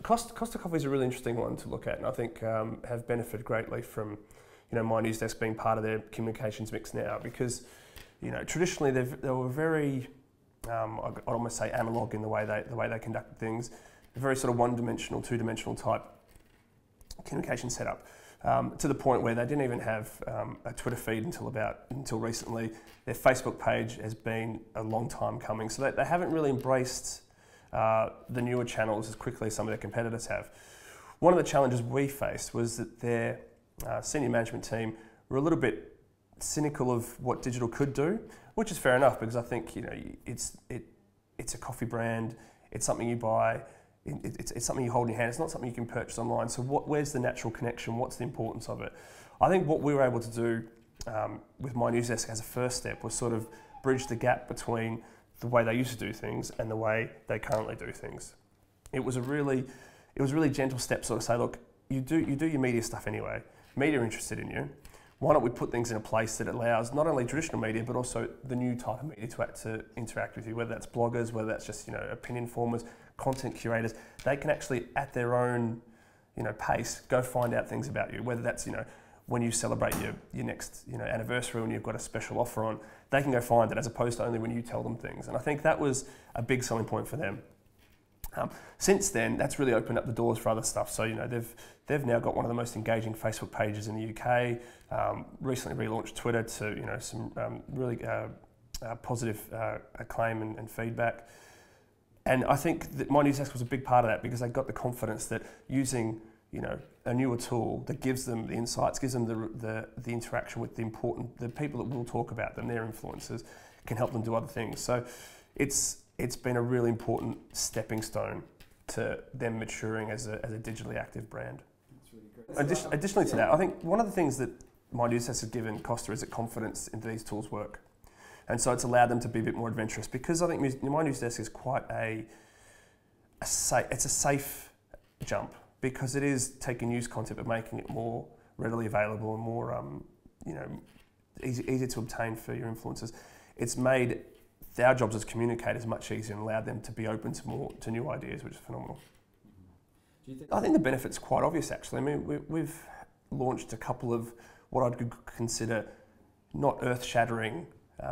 Costa Coffee is a really interesting one to look at, and I think have benefited greatly from My News Desk being part of their communications mix now, because traditionally they were very I'd almost say analog in the way they conducted things, a very sort of one-dimensional, two-dimensional type communication setup, to the point where they didn't even have a Twitter feed until recently. Their Facebook page has been a long time coming, so they haven't really embraced the newer channels as quickly as some of their competitors have. One of the challenges we faced was that their senior management team were a little bit cynical of what digital could do, which is fair enough, because I think it's a coffee brand, it's something you buy, it's something you hold in your hand, it's not something you can purchase online. So where's the natural connection? What's the importance of it? I think what we were able to do with My News Desk as a first step was sort of bridge the gap between the way they used to do things and the way they currently do things. It was a really gentle step, sort of say, look, you do your media stuff anyway. Media are interested in you. Why don't we put things in a place that allows not only traditional media but also the new type of media to interact with you, whether that's bloggers, whether that's just opinion formers, content curators. They can actually at their own pace go find out things about you, whether that's when you celebrate your next anniversary, when you've got a special offer on, they can go find it, as opposed to only when you tell them things. And I think that was a big selling point for them. Since then, that's really opened up the doors for other stuff. So they've now got one of the most engaging Facebook pages in the UK. Recently relaunched Twitter to some really positive acclaim and feedback. And I think that My News Desk was a big part of that, because they got the confidence that using a newer tool that gives them the insights, gives them the interaction with the people that will talk about them, their influencers, can help them do other things. So it's been a really important stepping stone to them maturing as a digitally active brand. That's really great. Additionally to that, I think one of the things that My News Desk has given Costa is a confidence in these tools work. And so it's allowed them to be a bit more adventurous, because I think My News Desk is quite it's a safe jump, because it is taking news content but making it more readily available and more easy to obtain for your influencers. It's made our jobs as communicators much easier and allowed them to be open to new ideas, which is phenomenal. I think the benefit's quite obvious, actually. I mean, we've launched a couple of what I'd consider not earth-shattering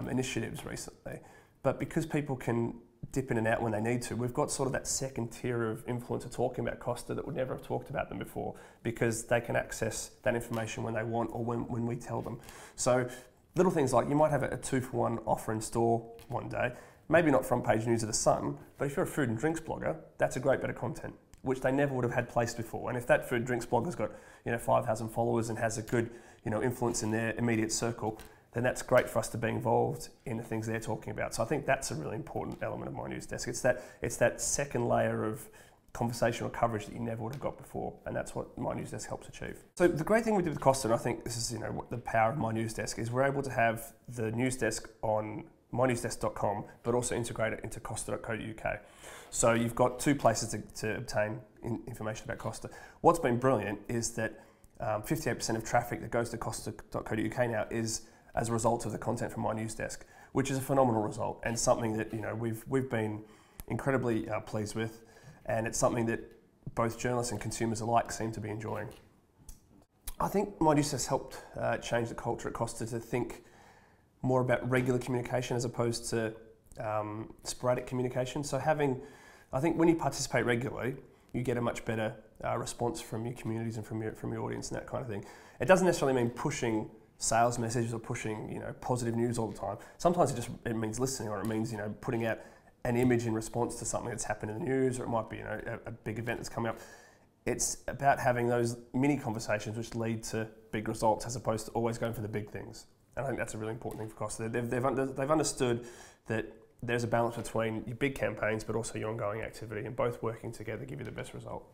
initiatives recently, but because people can dip in and out when they need to, we've got sort of that second tier of influencer talking about Costa that would never have talked about them before, because they can access that information when they want, or when we tell them. So little things like, you might have a 2-for-1 offer in store one day, maybe not front page news of the Sun, but if you're a food and drinks blogger, that's a great bit of content, which they never would have had placed before. And if that food and drinks blogger's got 5,000 followers and has a good influence in their immediate circle, then that's great for us to be involved in the things they're talking about. So I think that's a really important element of My News Desk. It's that second layer of conversational coverage that you never would have got before, and that's what My News Desk helps achieve. So the great thing we did with Costa, and I think this is what the power of My News Desk is, we're able to have the news desk on mynewsdesk.com, but also integrate it into costa.co.uk. So you've got two places to obtain information about Costa. What's been brilliant is that 58% of traffic that goes to costa.co.uk now is as a result of the content from My News Desk, which is a phenomenal result, and something that we've been incredibly pleased with, and it's something that both journalists and consumers alike seem to be enjoying. I think My News Desk helped change the culture at Costa to think more about regular communication as opposed to sporadic communication. So I think when you participate regularly, you get a much better response from your communities and from your audience and that kind of thing. It doesn't necessarily mean pushing sales messages or pushing positive news all the time. Sometimes it means listening, or it means putting out an image in response to something that's happened in the news, or it might be a big event that's coming up. It's about having those mini conversations which lead to big results, as opposed to always going for the big things. And I think that's a really important thing for Costa. They've understood that there's a balance between your big campaigns but also your ongoing activity, and both working together give you the best result.